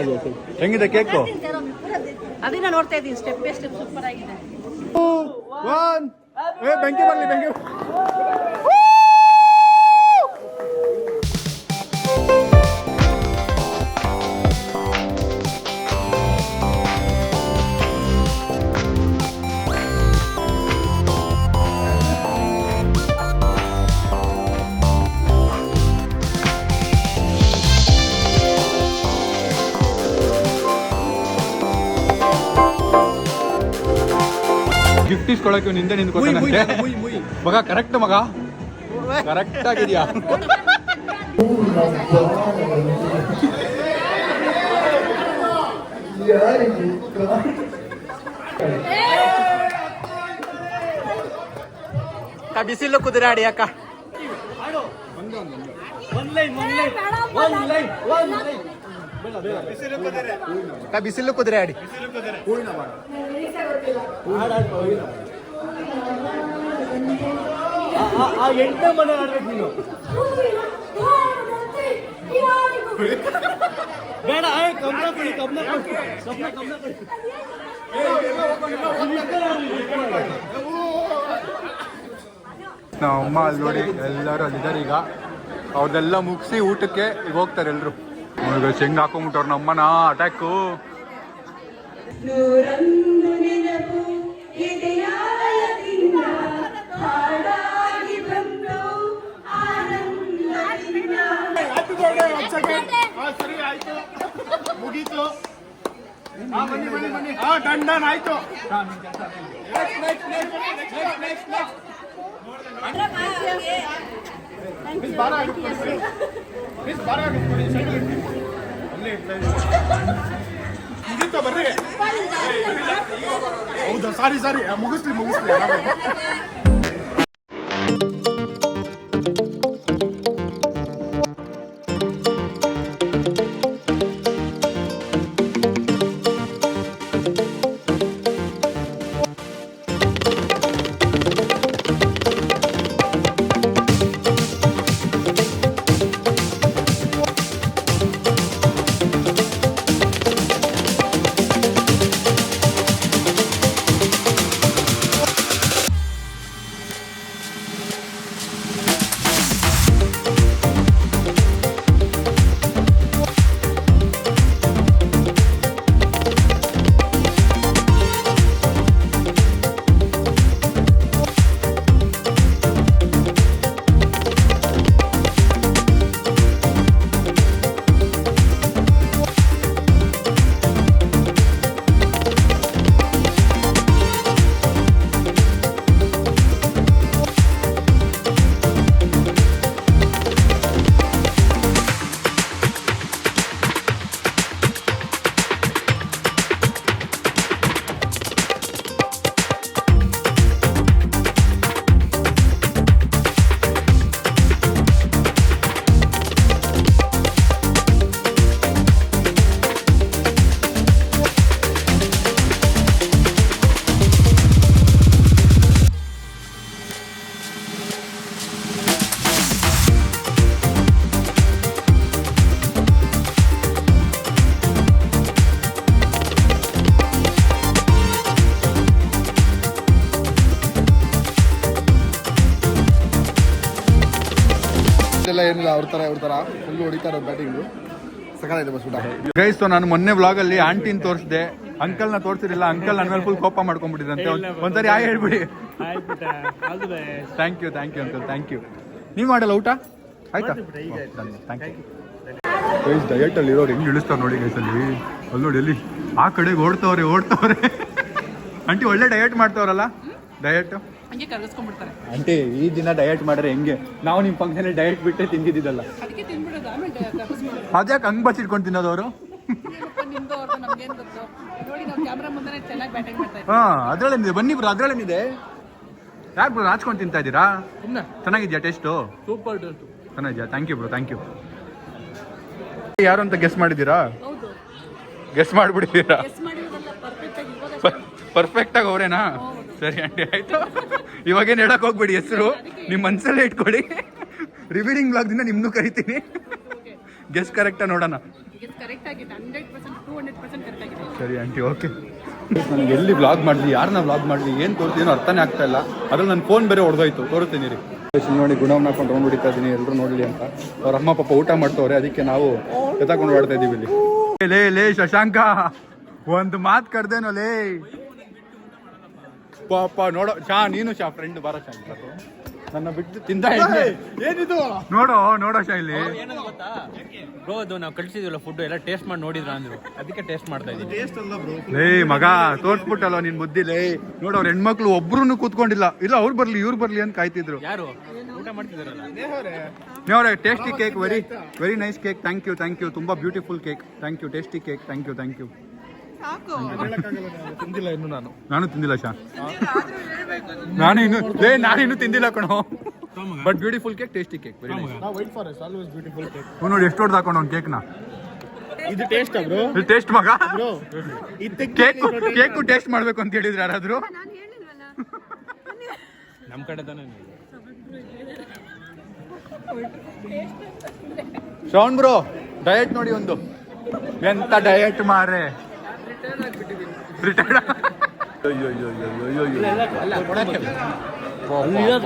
ಹೆಂಗಿದೆ ಕೇಕು? ಅದನ್ನ ನೋಡ್ತಾ ಇದ್ದೀನಿ. ಸ್ಟೆಪ್ ಬೈ ಸ್ಟೆಪ್ ಸೂಪರ್ ಆಗಿದೆ. ಬೆಂಕಿ ಬರಲಿ, ಬೆಂಕಿ. ಗಿಫ್ಟ್ ಇಸ್ಕೊಳಕ್ಕೆ ನಿಂದೆ ನಿಂತ್ಕೊತಾನಂತೆ ಮಗ. ಕರೆಕ್ಟ್ ಮಗ, ಕರೆಕ್ಟ್ ಆಗಿದ್ಯಾ? ಬಿಸಿಲು ಕುದುರಾಡಿ ಅಕ್ಕ. ಬಿಸಿಲು ಕುದುರೆ ಆಡಿ. ಎಂಟನೇ ಮನೆ ಆಡ್ಬೇಕು ನೀನು. ಬೇಡ, ಕಬ್ನ ಕೊಡಿ, ಕಬ್ನ ಕೊಡಿ. ನಮ್ಮ ಅಮ್ಮ ಅಲ್ಲಿ ನೋಡಿ, ಎಲ್ಲರೂ ಅಲ್ಲಿದ್ದಾರೆ. ಈಗ ಅವ್ರದ್ದೆಲ್ಲ ಮುಗಿಸಿ ಊಟಕ್ಕೆ ಈಗ ಹೋಗ್ತಾರೆ ಎಲ್ರು. ಈಗ ಶೇಂಗ್ ಹಾಕೊಂಡ್ಬಿಟ್ಟವ್ರು ನಮ್ಮನ ಅಟ್ಯಾಕು. ಸರಿ ಆಯ್ತು, ಮುಗೀತು. ಡನ್ ಆಯ್ತು. ಮುಗೀತು, ಬರ್ರಿ. ಹೌದಾ, ಸಾರಿ ಮುಗಿಸ್ಲಿ. ಏನಿಲ್ಲ ಅವ್ರ ಥರ ಫುಲ್ ಹೊಡಿತಾ ಇರೋದು ಬ್ಯಾಟಿಂಗು ಸಕಾಲಾಗಿದೆ ಬಸ್ ಊಟ. ಗೈಸ್ ನಾನು ಮೊನ್ನೆ ವ್ಲಾಗಲ್ಲಿ ಆಂಟಿನ ತೋರಿಸಿದೆ, ಅಂಕಲ್ನ ತೋರಿಸಿರಲಿಲ್ಲ. ಅಂಕಲ್ ನನ್ನ ಮೇಲೆ ಫುಲ್ ಕೋಪ ಮಾಡ್ಕೊಂಡ್ಬಿಟ್ಟಿದಂತೆ. ಒಂದ್ಸರಿ ಹಾಯ್ ಹೇಳ್ಬಿಡಿ. Thank you uncle, thank you. ನೀವು ಮಾಡಲ್ಲ ಊಟ ಆಯ್ತಾ? Thank you. ಗೈಸ್ ಡಯಟಲ್ಲಿ ಇರೋರು ಹೆಂಗೆ ಇಳಿಸ್ತಾವೆ ನೋಡಿ ಗೈಸ್. ಅಲ್ಲಿ ನೋಡಿ ಎಲ್ಲಿ ಆ ಕಡೆಗೆ ಓಡ್ತವ್ರೆ. ಆಂಟಿ ಒಳ್ಳೆ ಡಯಟ್ ಮಾಡ್ತಾವ್ರಲ್ಲ. ಡಯಟ್ ಹಂಗೆ ಕರ್ಗಿಸ್ಕೊಂಡ್ಬಿಡ್ತಾರೆ. ಆಂಟಿ ಈ ದಿನ ಡಯಟ್ ಮಾಡ್ರೆ ಹೆಂಗೆ? ನಾವು ನಿಮ್ಮ ಫಂಕ್ಷನ್ ಡಯಟ್ ಬಿಟ್ಟೆ ತಿಂದಿದ್ದಲ್ಲ. ಅದಕ್ಕೆ ತಿನ್ಬಿಡೋದು, ಆಮೇಲೆ ಕರ್ಗಿಸ್ಬಿಡೋದು. ಅದ್ಯಾಕೆ ಹಂಗೆ ಬಚ್ಚಿಟ್ಕೊಂಡು ತಿನ್ನೋದು ಅವರು? ನಿಮ್ದು ಅವ್ರದ್ದು ನಮ್ಗೇನು ಗೊತ್ತು. ನೋಡಿ ನಾವು ಕ್ಯಾಮ್ರಾ ಮುಂದೆ ಚೆನ್ನಾಗಿ ಬ್ಯಾಟಿಂಗ್ ಮಾಡ್ತಾ ಇದ್ದೀವಿ. ಹಾಂ ಅದ್ರಲ್ಲೇನಿದೆ, ಬನ್ನಿ ಬ್ರೋ ಅದ್ರಲ್ಲೇನಿದೆ. ಯಾಕೆ ಬ್ರೋ ನಾಚ್ಕೊಂಡು ತಿಂತಾ ಇದ್ದೀರಾ? ಚೆನ್ನಾಗಿದ್ಯಾ ಟೇಸ್ಟು? Super taste. ಚೆನ್ನಾಗಿದ್ಯಾ? Thank you bro, thank you. ಯಾರು ಅಂತ ಗೆಸ್ ಮಾಡಿದ್ದೀರಾ? ಗೆಸ್ ಮಾಡಿಬಿಟ್ಟಿದ್ದೀರಾ? ಪರ್ಫೆಕ್ಟಾಗಿ ಅವರೇನಾ? ಸರಿ ಆಂಟಿ ಆಯ್ತು. ಇವಾಗೇನು ಹೇಳಕ್ ಹೋಗ್ಬೇಡಿ, ಹೆಸರು ನಿಮ್ಮ ಮನಸ್ಸಲ್ಲೇ ಇಟ್ಕೊಡಿ. ರಿವೀಲಿಂಗ್ ಬ್ಲಾಗ್ದಿಂದ ನಿಮ್ಮನ್ನು ಕರಿತೀನಿ. ಗೆಸ್ ಕರೆಕ್ಟಾ ನೋಡೋಣ. ಸರಿ ಆಂಟಿ, ಓಕೆ. ನನಗೆ ಎಲ್ಲಿ ವ್ಲಾಗ್ ಮಾಡಲಿ, ಯಾರನ್ನ ವ್ಲಾಗ್ ಮಾಡಲಿ, ಏನು ತೋರಿಸ್ತೀನೋ ಅರ್ಥನೇ ಆಗ್ತಾ ಇಲ್ಲ. ಅದ್ರಲ್ಲಿ ನನ್ನ ಫೋನ್ ಬೇರೆ ಹೊಡೆದೋಯ್ತು. ತೋರಿಸ್ತೀನಿ ರೀ. ನೋಡಿ ಗುಣವನ್ನ ಹಾಕೊಂಡು ರೌಂಡ್ ಹೊಡಿತಾ ಇದ್ದೀನಿ, ಎಲ್ಲರೂ ನೋಡಲಿ ಅಂತ. ಅವ್ರ ಅಮ್ಮ ಪಾಪ ಊಟ ಮಾಡ್ತವ್ರೆ, ಅದಕ್ಕೆ ನಾವು ಎತ್ತಾಕೊಂಡು ಓಡ್ತಾ ಇದ್ದೀವಿ ಇಲ್ಲಿ. ಲೇ ಶಶಾಂಕ, ಒಂದು ಮಾತು ಕರ್ದೇನೋ ಲೇ ಪಾಪ. ನೋಡೋ ನೀನು ಫ್ರೆಂಡ್ ಬಾರ ನನ್ನ ಬಿಟ್ಟು ತಿಂದ ಏನಿದು ನೋಡೋ ಇಲ್ಲಿ. ಬ್ರೋ ಅದು ನಾವು ಕಳಿಸಿದ್ವಲ್ಲ ಫುಡ್ ಎಲ್ಲ ಟೇಸ್ಟ್ ಮಾಡಿ ನೋಡಿದ್ರ ಅಂದ್ರು, ಅದಕ್ಕೆ ಟೇಸ್ಟ್ ಮಾಡ್ತಾ ಇದ್ದೀವಿ. ಲೇ ಮಗ ತೋರ್ಸ್ಬಿಟ್ಟಲ್ಲ ನಿನ್ ಬುದ್ಧಿಲೇ. ನೋಡು ಅವ್ರ ಹೆಣ್ಮಕ್ಳು ಒಬ್ರು ಕೂತ್ಕೊಂಡಿಲ್ಲ. ಇಲ್ಲ ಅವ್ರು ಬರ್ಲಿ ಇವ್ರು ಬರ್ಲಿ ಅಂತ ಕಾಯ್ತಿದ್ರು. ಯಾರು ಊಟ ಮಾಡ್ತಿದಾರಲ್ಲ ನೋಡ್ರೆ tasty cake, very nice cake. Thank you ತುಂಬಾ beautiful cake. Thank you tasty cake. Thank you. ತಿಂದಿಲ್ಲ ಇನ್ನು ನಾನು ತಿಂದಿಲ್ಲ ಶಾ. ನಾನಿನ್ನು ತಿಂದಿಲ್ಲ ಕಣೋ. But beautiful cake, tasty cake. ನೋಡಿ ಎಷ್ಟು ಹೊಡೆದು ಹಾಕೊಂಡು ಒಂದು ಕೇಕ್ನ. ಇದು ಟೇಸ್ಟ್ ಬ್ರೋ, ಇದು ಟೇಸ್ಟ್ ಮಗ. ಕೇಕು ಟೇಸ್ಟ್ ಮಾಡ್ಬೇಕು ಅಂತ ಹೇಳಿದ್ರು ಯಾರಾದ್ರು? ನಮ್ಮ ಕಡೆ ತಾನೇ. ಶೌನ್ ಬ್ರೋ ಡಯಟ್ ನೋಡಿ ಒಂದು. ಎಂತ ಡಯಟ್ ಮಾರೆ. ರಿಟೈರ್ಡ್.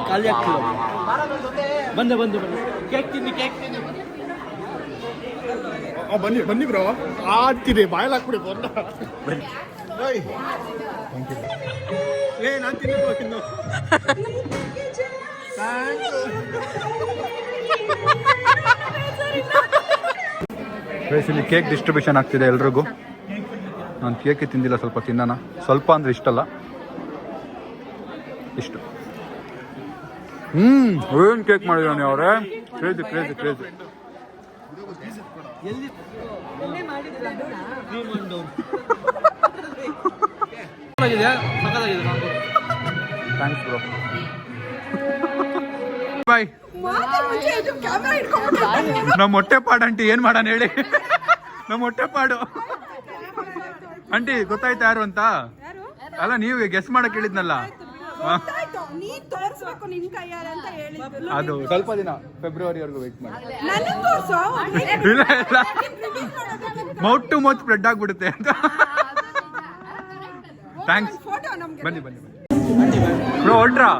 ಖಾಲಿ ಆಗ್ತಿಲ್ಲ. ಬಂದೆ ಕೇಕ್ ತಿನ್ನಿ. ಬನ್ನಿ ಬ್ರೋ. ಆಗ್ತಿದೆ ಬಾಯಲ್ಲಿ ಹಾಕ್ಬಿಡಿ ಬಂದ. ನಾನು ತಿನ್ನು. ಇಲ್ಲಿ ಕೇಕ್ ಡಿಸ್ಟ್ರಿಬ್ಯೂಷನ್ ಆಗ್ತಿದೆ ಎಲ್ರಿಗೂ. ನಾನು ಕೇಕ್ ತಿಂದಿಲ್ಲ, ಸ್ವಲ್ಪ ತಿನ್ನೋಣ. ಸ್ವಲ್ಪ ಅಂದ್ರೆ ಇಷ್ಟಲ್ಲ, ಇಷ್ಟು. ಏನು ಕೇಕ್ ಮಾಡಿದಾನೆ ಅವರೇ. ಕ್ರೇಜಿ. Thanks bro. ಬಾಯ್. ನಮ್ಮ ಹೊಟ್ಟೆಪಾಡು ಆಂಟಿ ಏನ್ ಮಾಡೋಣ ಹೇಳಿ. ನಮ್ಮ ಹೊಟ್ಟೆಪಾಡು ಆಂಟಿ ಗೊತ್ತಾಯ್ತಾ ಯಾರು ಅಂತ? ಅಲ್ಲ ನೀವು ಗೆಸ್ ಮಾಡಕ್ ಹೇಳಿದ್ನಲ್ಲ. ಅದು ಸ್ವಲ್ಪ ದಿನ ಫೆಬ್ರವರಿವರೆಗೂ ವೇಟ್ ಮಾಡಿ. ಇಲ್ಲ ಮೌತ್ ಟು ಮೌತ್ ಸ್ಪ್ರೆಡ್ ಆಗ್ಬಿಡುತ್ತೆ ಅಂತ. ಥ್ಯಾಂಕ್ಸ್. ಬನ್ನಿ ಬ್ರೋ ಹೊರಟ್ರಾ?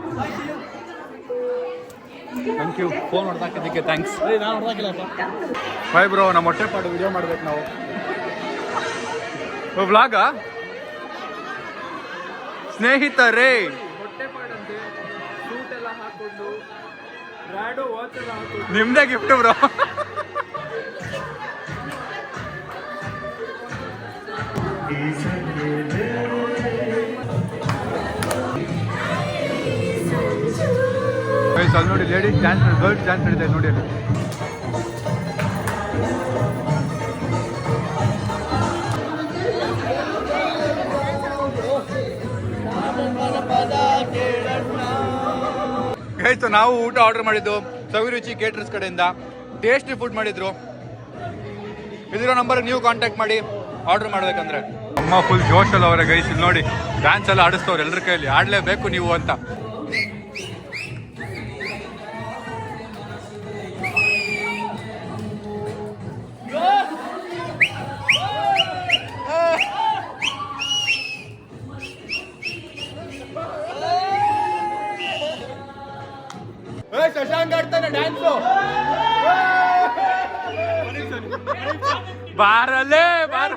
Thank you. ಫೋನ್ ಹೊಡೆದಾಕಿದ್ದಕ್ಕೆ ಥ್ಯಾಂಕ್ಸ್. Bye bro. ನಮ್ಮ ಹೊಟ್ಟೆಪಾಡು ವಿಡಿಯೋ ಮಾಡ್ಬೇಕು ನಾವು. ವ್ಲಾಗ ಸ್ನೇಹಿತರೇ. ನಿಮ್ದೇ ಗಿಫ್ಟ್ ಬ್ರೋ. ಅಲ್ಲಿ ನೋಡಿ ಲೇಡೀಸ್ ಡ್ಯಾನ್ಸ್, ಗರ್ಲ್ಸ್ ಡ್ಯಾನ್ಸ್ ನಡೀತಾ ಇದೆ ನೋಡಿ ಅಲ್ಲಿ. ಗೈಸ್ ನಾವು ಊಟ ಆರ್ಡರ್ ಮಾಡಿದ್ದು ಸವಿರುಚಿ ಕೇಟರ್ಸ್ ಕಡೆಯಿಂದ. ಟೇಸ್ಟಿ ಫುಡ್ ಮಾಡಿದ್ರು. ಇದಿರೋ ನಂಬರ್ ನೀವು ಕಾಂಟ್ಯಾಕ್ಟ್ ಮಾಡಿ ಆರ್ಡರ್ ಮಾಡ್ಬೇಕಂದ್ರೆ. ಅಮ್ಮ ಫುಲ್ ಜೋಶಲ್ಲಿ ಅವರೇ ಗೈಸ್. ಇಲ್ಲಿ ನೋಡಿ ಡ್ಯಾನ್ಸ್ ಎಲ್ಲ ಆಡಿಸ್ತವ್ರು ಎಲ್ಲರ ಕೈಯಲ್ಲಿ. ಆಡಲೇಬೇಕು ನೀವು ಅಂತ. ಶಶಾಂಕ್ ಆಡ್ತಾನೆ ಡ್ಯಾನ್ಸು. ಬಾರಲೇ ಬಾರ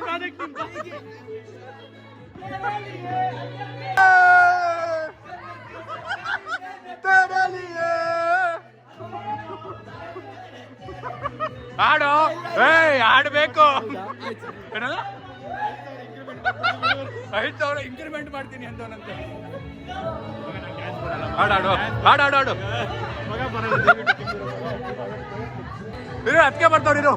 ಆಡೋ ಆಡ್ಬೇಕು 5,000 ಇಂಕ್ರಿಮೆಂಟ್ ಮಾಡ್ತೀನಿ ಅಂತವನಂತೆ. ಆಡಾಡು ಆಡಾಡು ಇರು, ಅದಕ್ಕೆ ಬರ್ತಾವ್ರಿರು.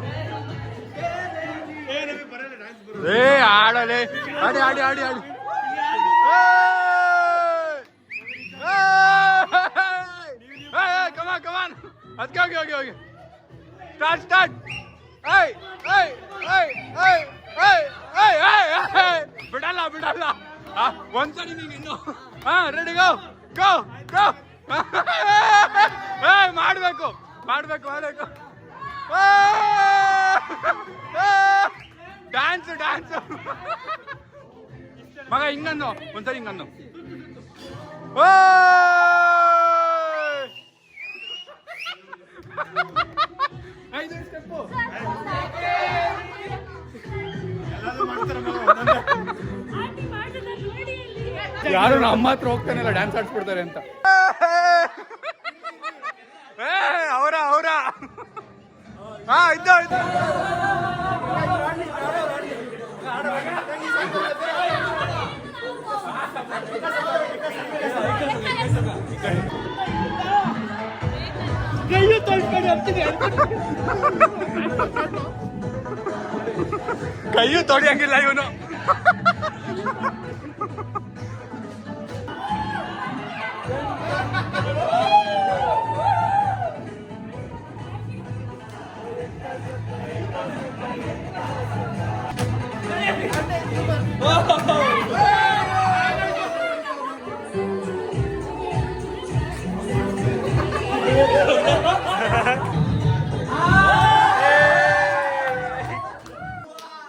ಆಡಲೆ ಆಡಿ ಆಡಿ ಆಡಿ ಆಡಿ ಕಮಾನ್ ಕಮಾನ್. ಅದಕ್ಕೆ ಹೋಗಿ ಹೋಗಿ ಹೋಗಿ ಸ್ಟಾರ್ಟ್ ಸ್ಟಾರ್ಟ್. ಬಿಡಲ್ಲ ಬಿಡಲ್ಲ. ಒಂದ್ಸರಿ ನೀನು ಇನ್ನು ರೆಡಿ ಗೋ ಗೋ ಗೋ. ಮಾಡ್ಬೇಕು ಮಾಡ್ಬೇಕು ಮಾಡ್ಬೇಕು. ಡ್ಯಾನ್ಸ್ ಡ್ಯಾನ್ಸ್ ಮಗ ಹಿಂಗನ್ನು ಒಂದ್ಸರಿ ಹಿಂಗನ್ನು. ಯಾರು ನಮ್ಮ ಹತ್ರ ಹೋಗ್ತಾನೆಲ್ಲ ಡ್ಯಾನ್ಸ್ ಆಡ್ಸ್ಬಿಡ್ತಾರೆ ಅಂತ. ಅವರ ಅವರ ಇದ್ದ ಕೈಯೂ ತೊಡಿಯಂಗಿಲ್ಲ ಇವನು.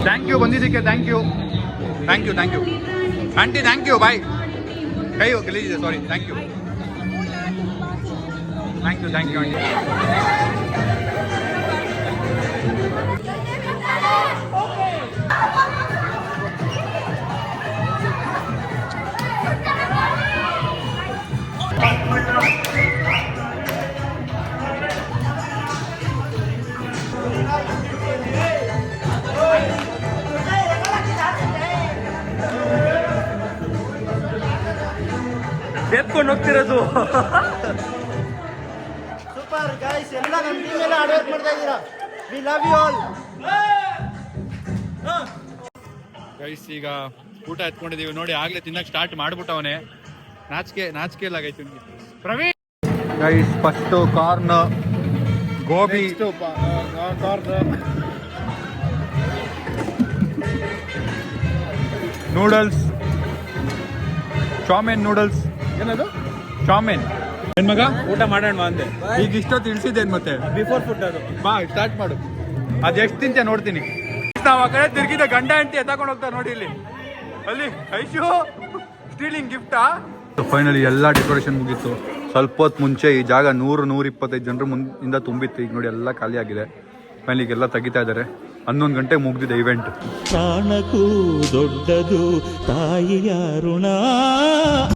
ಥ್ಯಾಂಕ್ ಯು ಬಂದಿದ್ದಕ್ಕೆ. Thank you thank you thank you aunty. Thank you bye. ಕೈ ಗಲೀಜಿದೆ sorry. Thank you thank you thank you aunty. ಎತ್ಕೊಂಡು ಹೋಗ್ತಿರೋದು. ಸೂಪರ್ ಗೈಸ್, ಎಲ್ಲ ನಮ್ಮ ಟೀಮ್ ಎಲ್ಲ ಹಾರ್ಡ್ ವರ್ಕ್ ಮಾಡ್ತಾ ಇದ್ದೀರಾ. We love you all. Guys ಈಗ ಊಟ ಎತ್ಕೊಂಡಿದೀವಿ ನೋಡಿ. ಆಗ್ಲೇ ತಿನ್ನಕ್ಕೆ ಸ್ಟಾರ್ಟ್ ಮಾಡ್ಬಿಟ್ಟವನೆ. ನಾಚಿಕೆ ಆಗೈತಿ Praveen. Guys first corn, gobi, noodles, chowmein noodles. ಏನದು ಚಾಮಿನ್? ಏನ್ ಮಗ ಊಟ ಮಾಡೋಣ ಅಂದೆ. ಈಗ ಇಷ್ಟೊತ್ತು ಇಳಿಸಿದ್ದೇನು ಮತ್ತೆ? ಬಿಫೋರ್ ಫುಡ್ ಅದು. ಬಾ ಸ್ಟಾರ್ಟ್ ಮಾಡು. ಅದು ಎಷ್ಟು ತಿಂತೆ ನೋಡ್ತೀನಿ. ನಾವು ಆ ಕಡೆ ತಿರ್ಗಿದ ಗಂಡ ಹೆಂಡತಿ ಎತ್ತಾಕೊಂಡು ಹೋಗ್ತಾರೆ ನೋಡಿ ಇಲ್ಲಿ. ಅಲ್ಲಿ ಐಶು ಸ್ಟೀಲಿಂಗ್ ಗಿಫ್ಟಾ. ಫೈನಲಿ ಎಲ್ಲ ಡೆಕೋರೇಷನ್ ಮುಗೀತು. ಸ್ವಲ್ಪ ಹೊತ್ತು ಮುಂಚೆ ಈ ಜಾಗ 100-125 ಜನರ ಮುಂದಿಂದ ತುಂಬಿತ್ತು. ಈಗ ನೋಡಿ ಎಲ್ಲ ಖಾಲಿ ಆಗಿದೆ. ಫೈನಲಿ ಈಗೆಲ್ಲ ತೆಗಿತಾ ಇದ್ದಾರೆ. 11 ಗಂಟೆಗೆ ಮುಗ್ದಿದೆ ಇವೆಂಟ್. ಪ್ರಾಣಕ್ಕೂ ದೊಡ್ಡದು ತಾಯಿಯ ಋಣ.